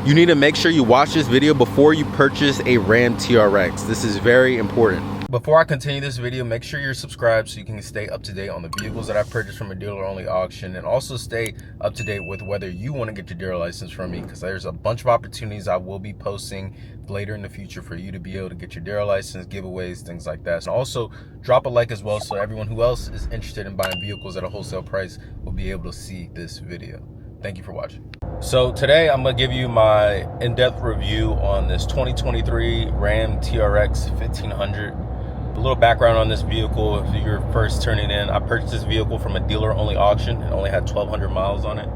You need to make sure you watch this video before you purchase a Ram TRX. This is very important. Before I continue this video, make sure you're subscribed so you can stay up to date on the vehicles that I purchased from a dealer-only auction, and also stay up to date with whether you want to get your dealer license from me, because there's a bunch of opportunities I will be posting later in the future for you to be able to get your dealer license, giveaways, things like that. And also drop a like as well, so everyone who else is interested in buying vehicles at a wholesale price will be able to see this video. Thank you for watching. So today I'm going to give you my in-depth review on this 2023 Ram TRX 1500. A little background on this vehicle if you're first turning in. I purchased this vehicle from a dealer-only auction. It only had 1,200 miles on it.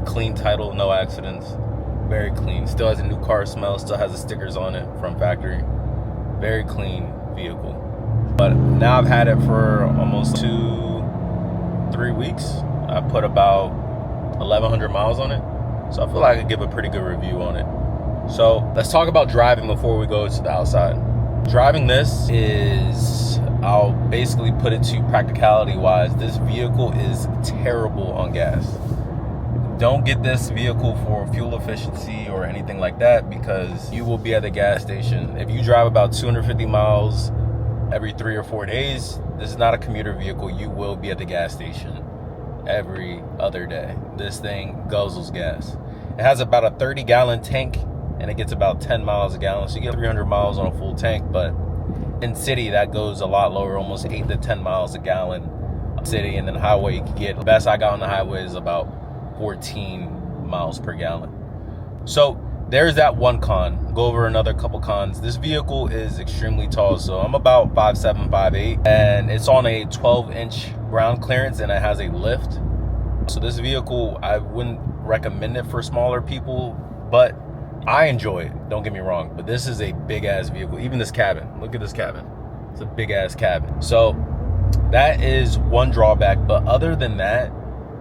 Clean title, no accidents. Very clean. Still has a new car smell. Still has the stickers on it from factory. Very clean vehicle. But now I've had it for almost 2-3 weeks. I put about 1,100 miles on it. So I feel like I could give a pretty good review on it. So let's talk about driving before we go to the outside. Driving this is, I'll basically put it to practicality wise, this vehicle is terrible on gas. Don't get this vehicle for fuel efficiency or anything like that, because you will be at the gas station. If you drive about 250 miles every 3 or 4 days, this is not a commuter vehicle. You will be at the gas station every other day. This thing guzzles gas. It has about a 30-gallon tank, and it gets about 10 miles a gallon, so you get 300 miles on a full tank. But in city, that goes a lot lower, almost 8 to 10 miles a gallon city. And then highway, you can get, the best I got on the highway is about 14 miles per gallon. So there's that one con. Go over another couple cons. This vehicle is extremely tall, so I'm about 5'7", 5'8", and it's on a 12-inch ground clearance, and it has a lift. So this vehicle, I wouldn't recommend it for smaller people, but I enjoy it, don't get me wrong. But this is a big ass vehicle. Even this cabin, look at this cabin. It's a big ass cabin. So that is one drawback, but other than that,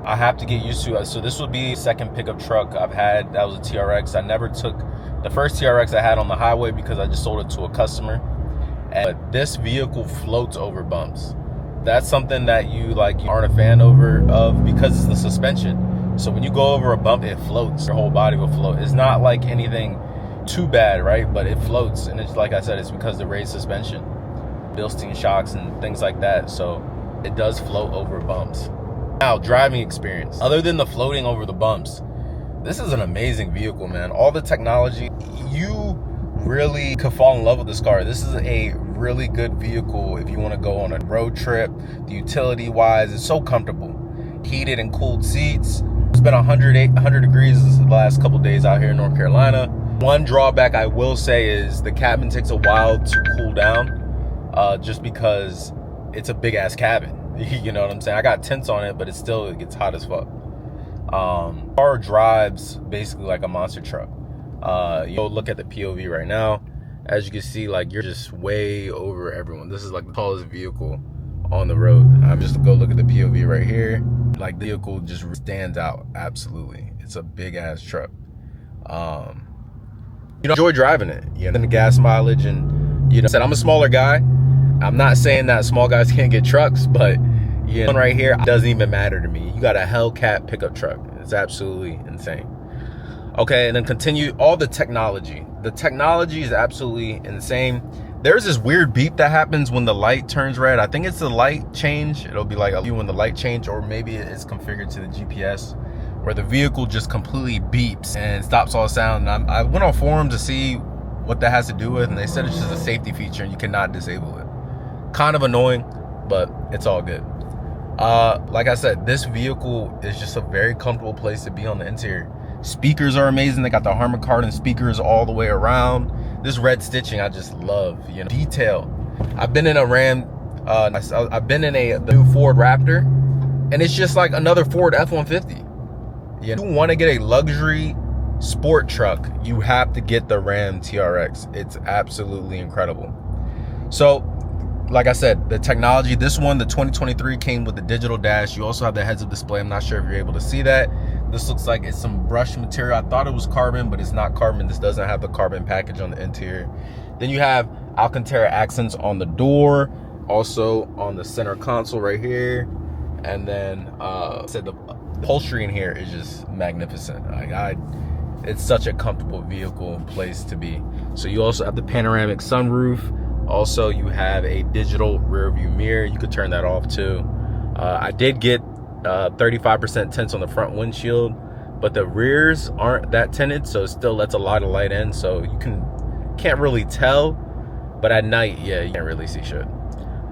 I have to get used to it. So this will be the second pickup truck I've had. That was a TRX. I never took the first TRX I had on the highway because I just sold it to a customer. But this vehicle floats over bumps. That's something that you aren't a fan of because it's the suspension. So when you go over a bump, it floats. Your whole body will float. It's not like anything too bad, right? But it floats, and it's like I said, it's because of the raised suspension, Bilstein shocks and things like that. So it does float over bumps. Now, driving experience. Other than the floating over the bumps, this is an amazing vehicle, man. All the technology, you really could fall in love with this car. This is a really good vehicle if you want to go on a road trip. The utility wise, it's so comfortable. Heated and cooled seats. It's been 100 degrees the last couple days out here in North Carolina. One drawback I will say is the cabin takes a while to cool down, just because it's a big ass cabin. You know what I'm saying? I got tents on it, but it gets hot as fuck. Car drives basically like a monster truck. You'll look at the POV right now. As you can see, you're just way over everyone. This is the tallest vehicle on the road. I'm just go look at the POV right here. The vehicle just stands out. Absolutely. It's a big ass truck. Enjoy driving it. And the gas mileage, and said I'm a smaller guy. I'm not saying that small guys can't get trucks, but one right here doesn't even matter to me. You got a Hellcat pickup truck. It's absolutely insane. Okay, and then continue all the technology. The technology is absolutely insane. There's this weird beep that happens when the light turns red. I think it's the light change. It'll be like when the light change, or maybe it's configured to the GPS, where the vehicle just completely beeps and stops all sound. And I went on forums to see what that has to do with, and they said it's just a safety feature and you cannot disable it. Kind of annoying, but it's all good. Like I said, this vehicle is just a very comfortable place to be on the interior. Speakers are amazing. They got the Harman Kardon speakers all the way around. This red stitching I just love. Detail. I've been in a Ram. I've been in the new Ford Raptor, and it's just like another Ford F-150. You want to get a luxury sport truck, you have to get the Ram TRX. It's absolutely incredible. So, like I said, the technology, this one, the 2023, came with the digital dash. You also have the heads-up display. I'm not sure if you're able to see that. This looks like it's some brushed material. I thought it was carbon, but it's not carbon. This doesn't have the carbon package on the interior. Then you have Alcantara accents on the door, also on the center console right here. And then the upholstery in here is just magnificent. it's such a comfortable vehicle place to be. So you also have the panoramic sunroof. Also, you have a digital rear view mirror. You could turn that off too. I did get 35% tints on the front windshield, but the rears aren't that tinted, so it still lets a lot of light in, so you can't really tell, but at night, yeah, you can't really see shit.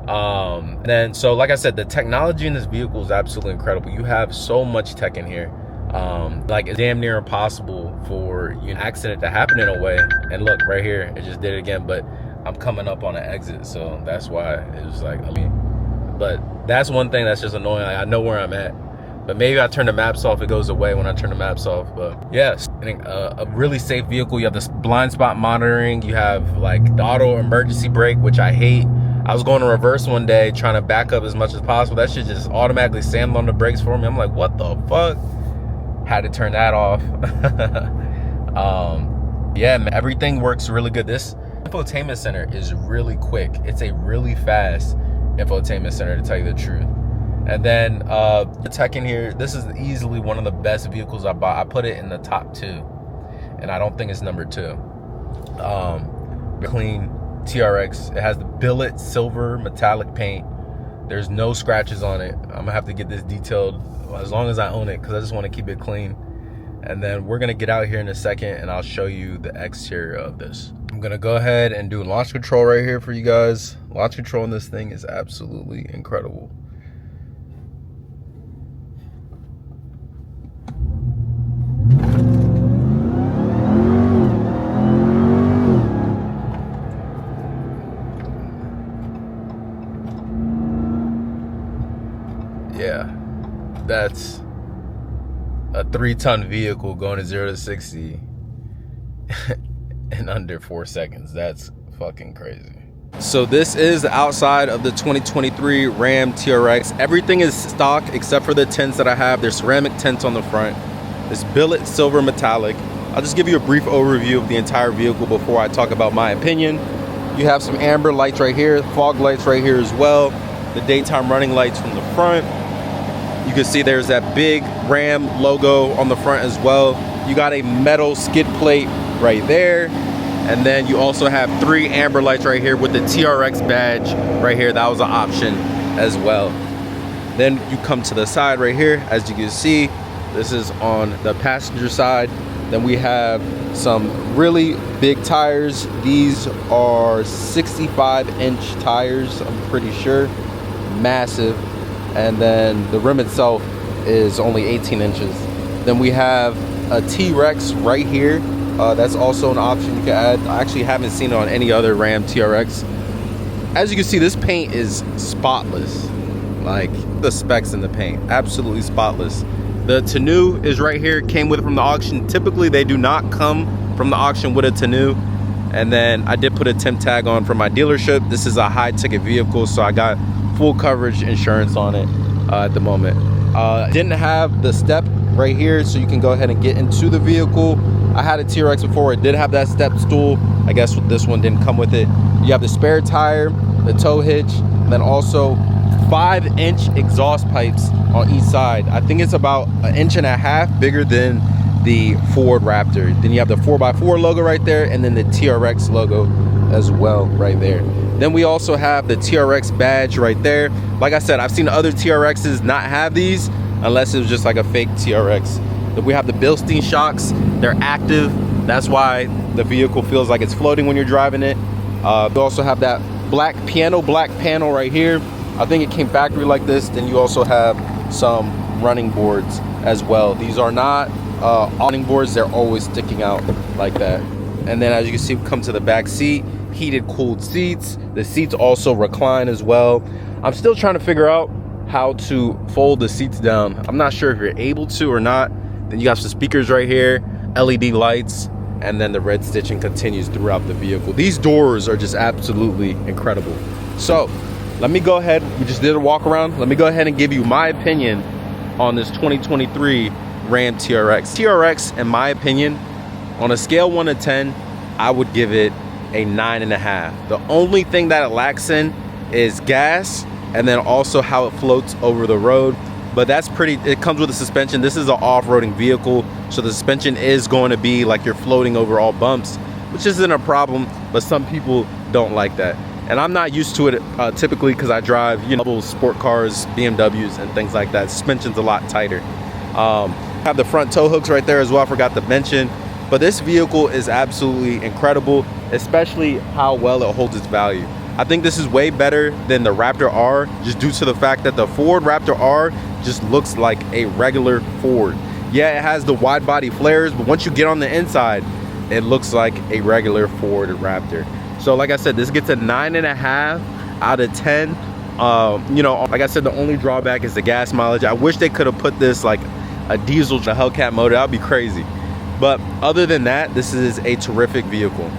Then, so like I said, the technology in this vehicle is absolutely incredible. You have so much tech in here. Like, it's damn near impossible for an accident to happen in a way. And look, right here, it just did it again, but I'm coming up on an exit, so that's why it was like, I mean, but that's one thing that's just annoying. I know where I'm at, but maybe I turn the maps off, it goes away when I turn the maps off. But yes, a really safe vehicle. You have this blind spot monitoring, you have like the auto emergency brake, which I hate. I was going to reverse one day trying to back up as much as possible. That shit just automatically slammed on the brakes for me. I'm like, what the fuck? Had to turn that off. Yeah, man, everything works really good. This infotainment center is really quick. It's a really fast infotainment center, to tell you the truth. And then the tech in here, this is easily one of the best vehicles I bought. I put it in the top 2, and I don't think it's number 2. Clean TRX. It has the billet silver metallic paint. There's no scratches on it. I'm gonna have to get this detailed as long as I own it, because I just want to keep it clean. And then we're gonna get out here in a second and I'll show you the exterior of this. I'm gonna go ahead and do launch control right here for you guys. Launch control in this thing is absolutely incredible. Yeah, that's a 3-ton vehicle going to 0 to 60 in under 4 seconds. That's fucking crazy. So this is the outside of the 2023 Ram TRX. Everything is stock except for the tints that I have. There's ceramic tints on the front. This billet silver metallic. I'll just give you a brief overview of the entire vehicle before I talk about my opinion. You have some amber lights right here, fog lights right here as well. The daytime running lights from the front. You can see there's that big Ram logo on the front as well. You got a metal skid plate right there. And then you also have 3 amber lights right here with the TRX badge right here. That was an option as well. Then you come to the side right here. As you can see, this is on the passenger side. Then we have some really big tires. These are 65-inch tires, I'm pretty sure. Massive. And then the rim itself is only 18 inches. Then we have a T-Rex right here. That's also an option you can add. I actually haven't seen it on any other Ram TRX. As you can see, this paint is spotless. Like, the specs in the paint, absolutely spotless. The tonneau is right here, came with it from the auction. Typically, they do not come from the auction with a tonneau. And then I did put a temp tag on for my dealership. This is a high ticket vehicle, so I got full coverage insurance on it at the moment. Didn't have the step right here, so you can go ahead and get into the vehicle. I had a TRX before, it did have that step stool. I guess this one didn't come with it. You have the spare tire, the tow hitch, and then also 5-inch exhaust pipes on each side. I think it's about 1.5 inches bigger than the Ford Raptor. Then you have the 4x4 logo right there, and then the TRX logo as well right there. Then we also have the TRX badge right there. Like I said, I've seen other TRXs not have these unless it was just like a fake TRX. Then we have the Bilstein shocks. They're active. That's why the vehicle feels like it's floating when you're driving it. We also have that black panel right here. I think it came factory like this. Then you also have some running boards as well. These are not awning boards. They're always sticking out like that. And then as you can see, we come to the back seat. Heated, cooled seats. The seats also recline as well. I'm still trying to figure out how to fold the seats down. I'm not sure if you're able to or not. Then you got some speakers right here, LED lights, and then the red stitching continues throughout the vehicle. These doors are just absolutely incredible. So let me go ahead, we just did a walk around. Let me go ahead and give you my opinion on this 2023 Ram TRX. TRX, in my opinion, on a scale 1 to 10, I would give it a 9.5. The only thing that it lacks in is gas, and then also how it floats over the road. But that's pretty, it comes with a suspension. This is an off-roading vehicle, So the suspension is going to be like you're floating over all bumps, which isn't a problem, but some people don't like that. And I'm not used to it typically because I drive, you know, sport cars, BMWs and things like that. Suspension's a lot tighter. Have the front tow hooks right there as well, I forgot to mention. But this vehicle is absolutely incredible, especially how well it holds its value. I think this is way better than the Raptor R, just due to the fact that the Ford Raptor R just looks like a regular Ford. Yeah, it has the wide body flares, but once you get on the inside, it looks like a regular Ford Raptor. So like I said, this gets a 9.5 out of 10. You know, like I said, the only drawback is the gas mileage. I wish they could have put this like a diesel Hellcat motor. That'd be crazy. But other than that, this is a terrific vehicle.